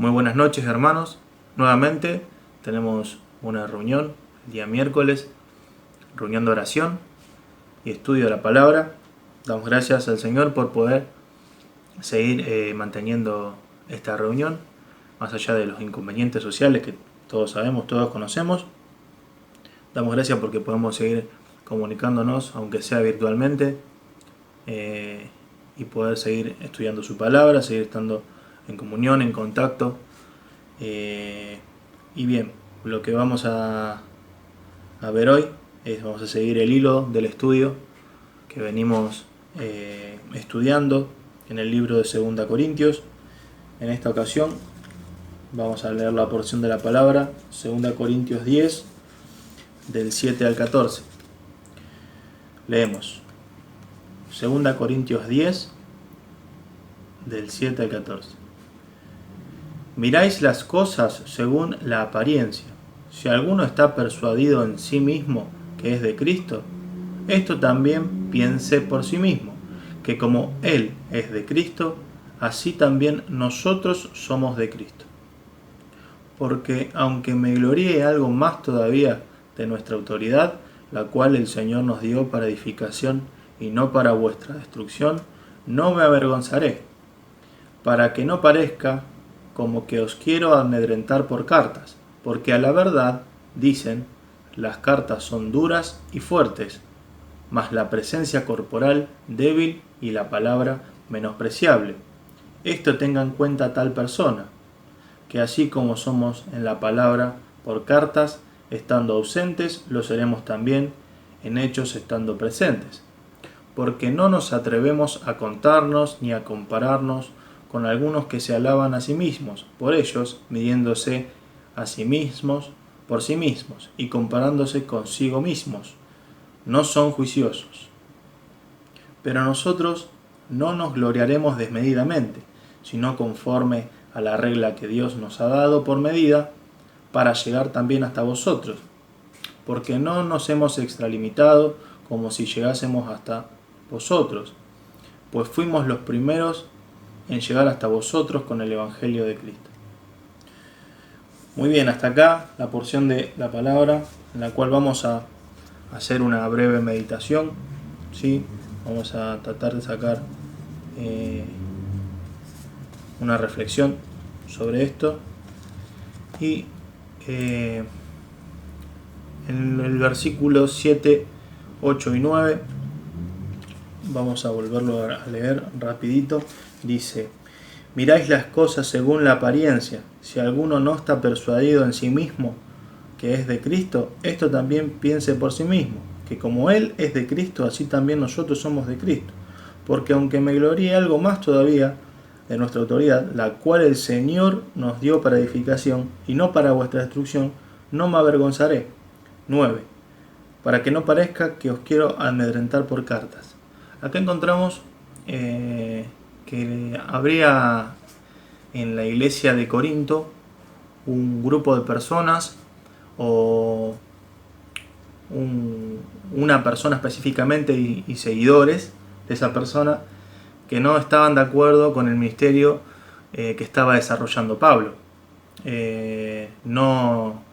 Muy buenas noches, hermanos. Nuevamente tenemos una reunión el día miércoles, reunión de oración y estudio de la palabra. Damos gracias al Señor por poder seguir manteniendo esta reunión, más allá de los inconvenientes sociales que todos sabemos, todos conocemos. Damos gracias porque podemos seguir comunicándonos, aunque sea virtualmente, y poder seguir estudiando su palabra, seguir estando en comunión, en contacto. Y bien, lo que vamos a ver hoy vamos a seguir el hilo del estudio que venimos estudiando en el libro de 2 Corintios. En esta ocasión vamos a leer la porción de la palabra, 2 Corintios 10, del 7 al 14. Leemos 2 Corintios 10, del 7 al 14. Miráis las cosas según la apariencia. Si alguno está persuadido en sí mismo que es de Cristo, esto también piense por sí mismo, que como Él es de Cristo, así también nosotros somos de Cristo. Porque aunque me gloríe algo más todavía de nuestra autoridad, la cual el Señor nos dio para edificación y no para vuestra destrucción, no me avergonzaré, para que no parezca como que os quiero amedrentar por cartas, porque a la verdad, dicen, las cartas son duras y fuertes, mas la presencia corporal débil y la palabra menospreciable. Esto tenga en cuenta tal persona, que así como somos en la palabra por cartas, estando ausentes, lo seremos también en hechos estando presentes, porque no nos atrevemos a contarnos ni a compararnos con algunos que se alaban a sí mismos, por ellos, midiéndose a sí mismos por sí mismos y comparándose consigo mismos. No son juiciosos. Pero nosotros no nos gloriaremos desmedidamente, sino conforme a la regla que Dios nos ha dado por medida, para llegar también hasta vosotros, porque no nos hemos extralimitado como si llegásemos hasta vosotros, pues fuimos los primeros en llegar hasta vosotros con el Evangelio de Cristo. Muy bien, hasta acá la porción de la palabra en la cual vamos a hacer una breve meditación, ¿sí? Vamos a tratar de sacar una reflexión sobre esto. Y en el versículo 7, 8 y 9 vamos a volverlo a leer rapidito. Dice: miráis las cosas según la apariencia. Si alguno no está persuadido en sí mismo que es de Cristo, esto también piense por sí mismo, que como Él es de Cristo, así también nosotros somos de Cristo. Porque aunque me gloríe algo más todavía de nuestra autoridad, la cual el Señor nos dio para edificación y no para vuestra destrucción, no me avergonzaré. 9. Para que no parezca que os quiero amedrentar por cartas. Acá encontramos que habría en la iglesia de Corinto un grupo de personas o una persona específicamente y seguidores de esa persona que no estaban de acuerdo con el ministerio que estaba desarrollando Pablo. No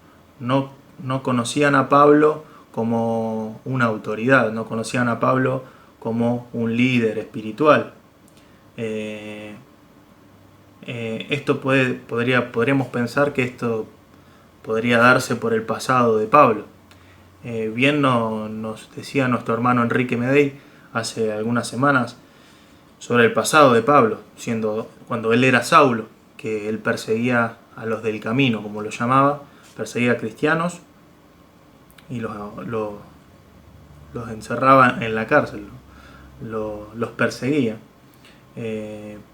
conocían a Pablo como una autoridad, no conocían a Pablo como un líder espiritual. Podríamos pensar que esto podría darse por el pasado de Pablo. Bien nos decía nuestro hermano Enrique Medey hace algunas semanas sobre el pasado de Pablo, cuando él era Saulo, que él perseguía a los del camino, como lo llamaba, perseguía a cristianos y los encerraba en la cárcel, los perseguía.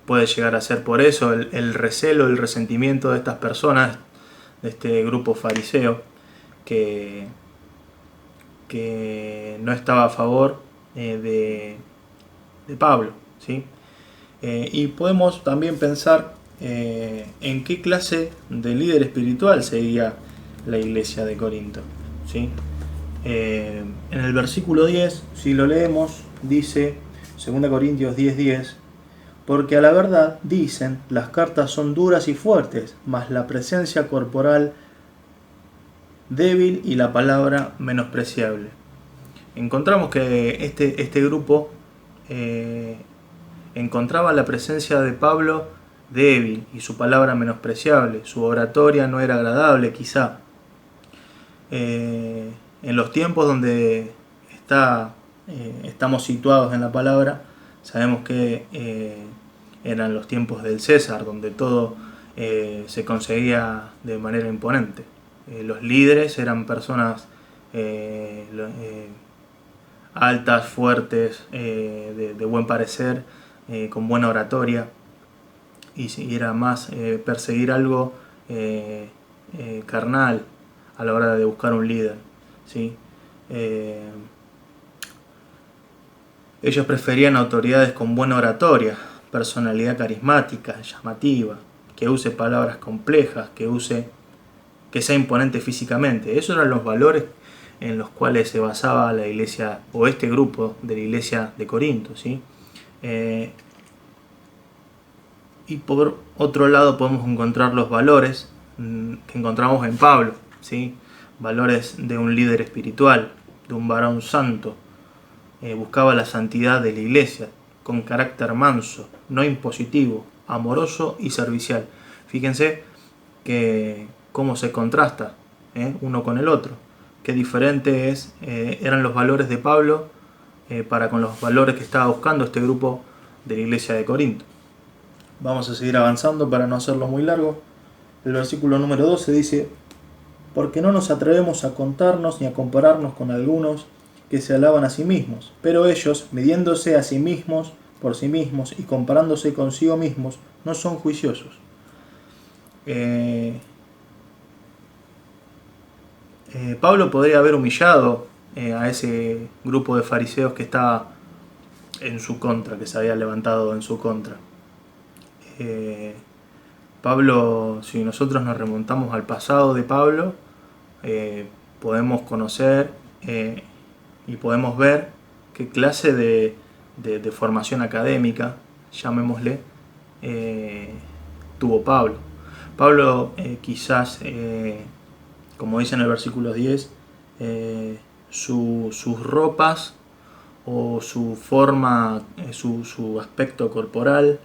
Puede llegar a ser por eso el recelo, el resentimiento de estas personas, de este grupo fariseo, que no estaba a favor de Pablo, ¿sí? Y podemos también pensar en qué clase de líder espiritual seguía la iglesia de Corinto, ¿sí? En el versículo 10, si lo leemos, dice 2 Corintios 10:10: Porque a la verdad, dicen, las cartas son duras y fuertes, mas la presencia corporal débil y la palabra menospreciable. Encontramos que este grupo encontraba la presencia de Pablo débil y su palabra menospreciable. Su oratoria no era agradable, quizá. En los tiempos donde estamos situados en la palabra, sabemos que eran los tiempos del César, donde todo se conseguía de manera imponente. Los líderes eran personas altas, fuertes, de buen parecer, con buena oratoria, y era más perseguir algo carnal a la hora de buscar un líder, ¿sí? Ellos preferían autoridades con buena oratoria, personalidad carismática, llamativa, que use palabras complejas, que sea imponente físicamente. Esos eran los valores en los cuales se basaba la iglesia, o este grupo de la iglesia de Corinto, ¿sí? Y por otro lado podemos encontrar los valores que encontramos en Pablo, ¿sí? Valores de un líder espiritual, de un varón santo. Buscaba la santidad de la iglesia, con carácter manso, no impositivo, amoroso y servicial. Fíjense que cómo se contrasta uno con el otro. Qué diferente eran los valores de Pablo para con los valores que estaba buscando este grupo de la iglesia de Corinto. Vamos a seguir avanzando para no hacerlo muy largo. El versículo número 12 dice: porque no nos atrevemos a contarnos ni a compararnos con algunos que se alaban a sí mismos, pero ellos, midiéndose a sí mismos por sí mismos y comparándose consigo mismos, no son juiciosos. Pablo podría haber humillado a ese grupo de fariseos que estaba en su contra, que se había levantado en su contra. Pablo, si nosotros nos remontamos al pasado de Pablo, podemos conocer y podemos ver qué clase de formación académica, llamémosle, tuvo Pablo. Pablo quizás, como dice en el versículo 10, sus ropas o su forma, su aspecto corporal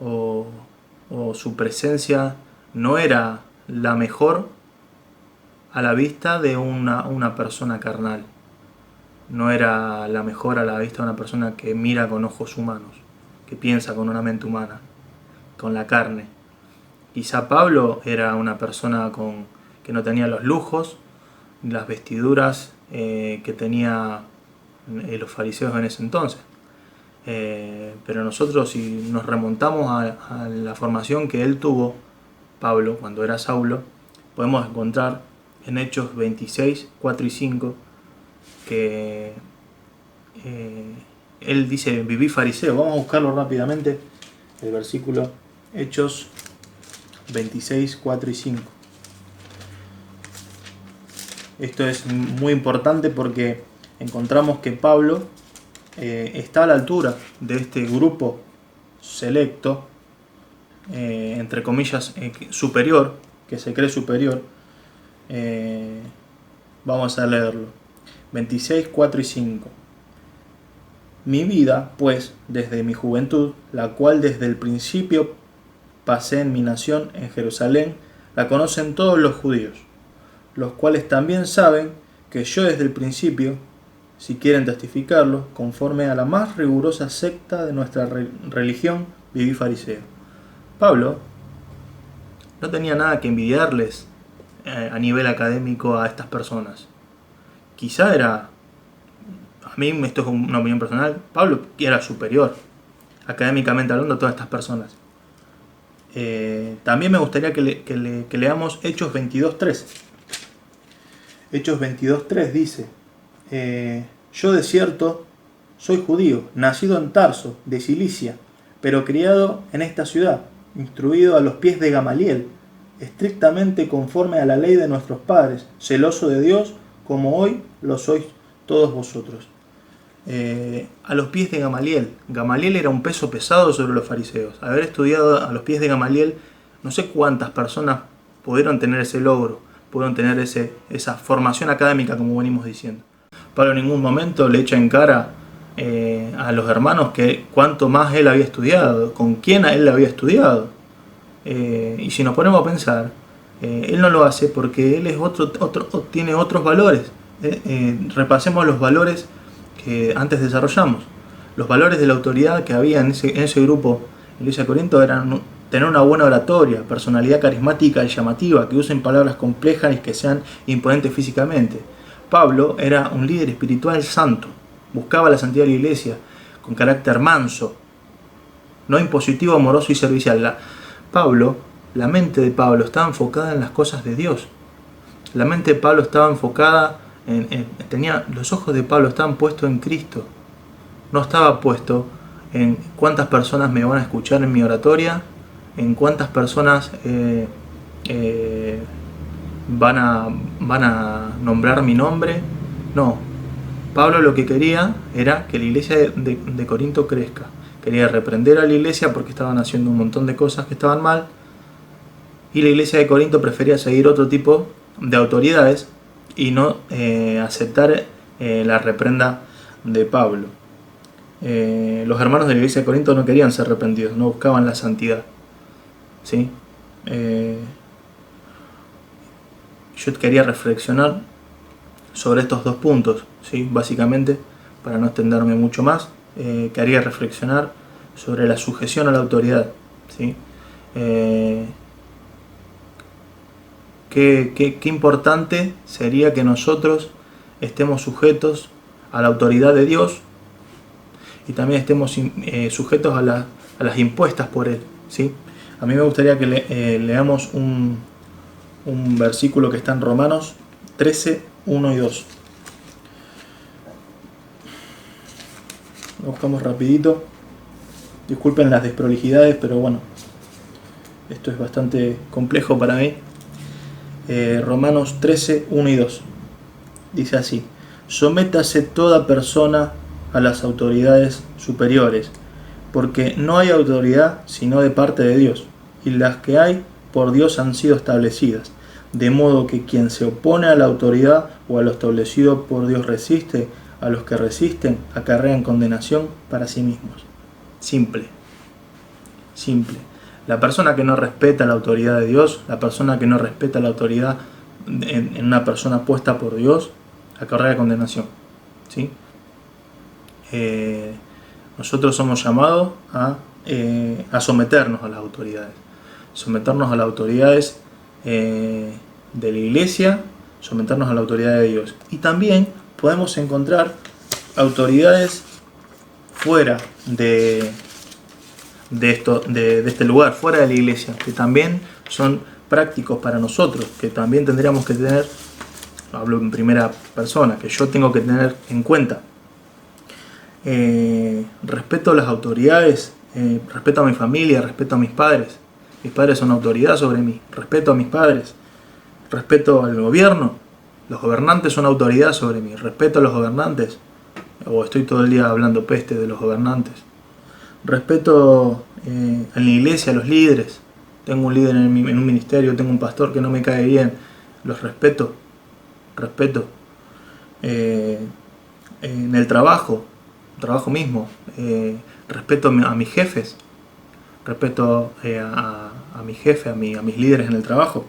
o su presencia no era la mejor a la vista de una persona carnal. No era la mejor a la vista de una persona que mira con ojos humanos, que piensa con una mente humana, con la carne. Quizá Pablo era una persona que no tenía los lujos, las vestiduras que tenía los fariseos en ese entonces. Pero nosotros, si nos remontamos a la formación que él tuvo, Pablo, cuando era Saulo, podemos encontrar en Hechos 26, 4 y 5 que él dice: viví fariseo. Vamos a buscarlo rápidamente, el versículo Hechos 26, 4 y 5. Esto es muy importante porque encontramos que Pablo está a la altura de este grupo selecto, entre comillas, superior, que se cree superior. Vamos a leerlo. 26, 4 y 5. Mi vida, pues, desde mi juventud, la cual desde el principio pasé en mi nación, en Jerusalén, la conocen todos los judíos, los cuales también saben que yo desde el principio, si quieren testificarlo, conforme a la más rigurosa secta de nuestra religión, viví fariseo. Pablo no tenía nada que envidiarles a nivel académico a estas personas. Quizá era, a mí esto es una opinión personal, Pablo era superior, académicamente hablando, a todas estas personas. También me gustaría que leamos Hechos 22.3. Hechos 22.3 dice: yo de cierto soy judío, nacido en Tarso, de Cilicia, pero criado en esta ciudad, instruido a los pies de Gamaliel, estrictamente conforme a la ley de nuestros padres, celoso de Dios, como hoy lo sois todos vosotros. a los pies de Gamaliel. Gamaliel era un peso pesado sobre los fariseos. Haber estudiado a los pies de Gamaliel, no sé cuántas personas pudieron tener ese logro, pudieron tener esa formación académica, como venimos diciendo. Pablo en ningún momento le echa en cara a los hermanos que cuánto más él había estudiado, con quién él había estudiado. Y si nos ponemos a pensar, él no lo hace porque él es tiene otros valores. Repasemos los valores que antes desarrollamos. Los valores de la autoridad que había en ese grupo en la iglesia de Corinto eran tener una buena oratoria, personalidad carismática y llamativa, que usen palabras complejas y que sean imponentes físicamente. Pablo era un líder espiritual santo, buscaba la santidad de la iglesia con carácter manso, no impositivo, amoroso y servicial. La mente de Pablo estaba enfocada en las cosas de Dios. La mente de Pablo estaba enfocada los ojos de Pablo estaban puestos en Cristo. No estaba puesto en cuántas personas me van a escuchar en mi oratoria, en cuántas personas van a nombrar mi nombre. No, Pablo lo que quería era que la iglesia de Corinto crezca. Quería reprender a la iglesia porque estaban haciendo un montón de cosas que estaban mal, y la iglesia de Corinto prefería seguir otro tipo de autoridades y no aceptar la reprenda de Pablo. Los hermanos de la iglesia de Corinto no querían ser reprendidos, no buscaban la santidad, ¿sí? Yo quería reflexionar sobre estos dos puntos, ¿sí? Básicamente, para no extenderme mucho más, quería reflexionar sobre la sujeción a la autoridad, ¿sí? Qué importante sería que nosotros estemos sujetos a la autoridad de Dios y también estemos sujetos a las impuestas por Él, ¿sí? A mí me gustaría que leamos un versículo que está en Romanos 13, 1 y 2. Lo buscamos rapidito. Disculpen las desprolijidades, pero bueno, esto es bastante complejo para mí. Romanos 13, 1 y 2. Dice así: sométase toda persona a las autoridades superiores, porque no hay autoridad sino de parte de Dios, y las que hay por Dios han sido establecidas, de modo que quien se opone a la autoridad o a lo establecido por Dios resiste a los que resisten, acarrean condenación para sí mismos. Simple. La persona que no respeta la autoridad de Dios, la persona que no respeta la autoridad en una persona puesta por Dios, acarrea condenación, ¿sí? Nosotros somos llamados a someternos a las autoridades. Someternos a las autoridades de la iglesia, someternos a la autoridad de Dios. Y también podemos encontrar autoridades fuera de este lugar, fuera de la iglesia, que también son prácticos para nosotros, que también tendríamos que tener, hablo en primera persona, que yo tengo que tener en cuenta. Respeto a las autoridades, respeto a mi familia, respeto a mis padres. Mis padres son autoridad sobre mí. Respeto a mis padres. Respeto al gobierno. Los gobernantes son autoridad sobre mí. Respeto a los gobernantes. O estoy todo el día hablando peste de los gobernantes. Respeto en la iglesia a los líderes. Tengo un líder en un ministerio, tengo un pastor que no me cae bien. Los respeto. En el trabajo mismo. Respeto a mis jefes. Respeto a mi jefe, a mis líderes en el trabajo.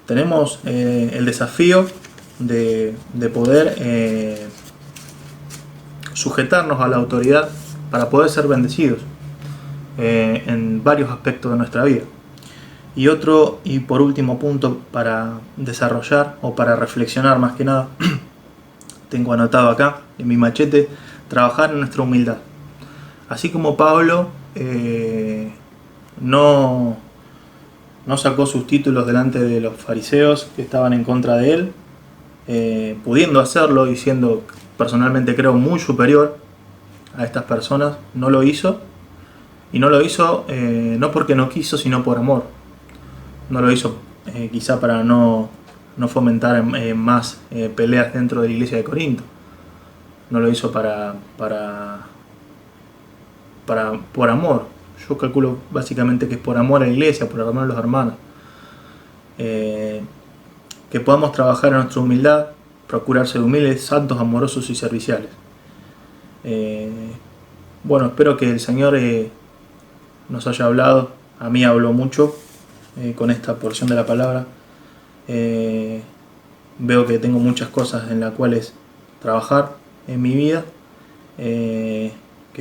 Tenemos el desafío de poder sujetarnos a la autoridad para poder ser bendecidos en varios aspectos de nuestra vida. Y por último punto para desarrollar o para reflexionar más que nada, tengo anotado acá en mi machete: trabajar en nuestra humildad. Así como Pablo no sacó sus títulos delante de los fariseos que estaban en contra de él, pudiendo hacerlo y siendo personalmente creo muy superior a estas personas, no lo hizo. Y no lo hizo no porque no quiso, sino por amor. No lo hizo quizá para no fomentar más peleas dentro de la iglesia de Corinto. no lo hizo por amor. Yo calculo básicamente que es por amor a la iglesia, por amor a los hermanos. Que podamos trabajar en nuestra humildad, procurar ser humildes, santos, amorosos y serviciales. Bueno, espero que el Señor nos haya hablado. A mí habló mucho con esta porción de la palabra. Veo que tengo muchas cosas en las cuales trabajar en mi vida, que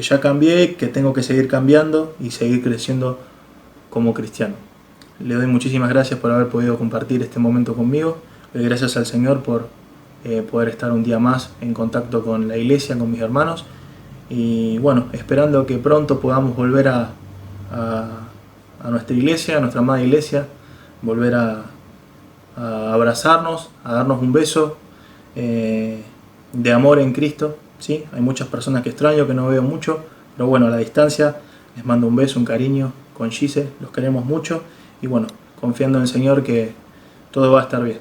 ya cambié, que tengo que seguir cambiando y seguir creciendo como cristiano. Le doy muchísimas gracias por haber podido compartir este momento conmigo. Le doy gracias al Señor por poder estar un día más en contacto con la iglesia, con mis hermanos. Y bueno, esperando que pronto podamos volver a nuestra iglesia, a nuestra amada iglesia, volver a abrazarnos, a darnos un beso de amor en Cristo. ¿Sí? Hay muchas personas que extraño, que no veo mucho, pero bueno, a la distancia les mando un beso, un cariño con Gise, los queremos mucho y bueno, confiando en el Señor que todo va a estar bien.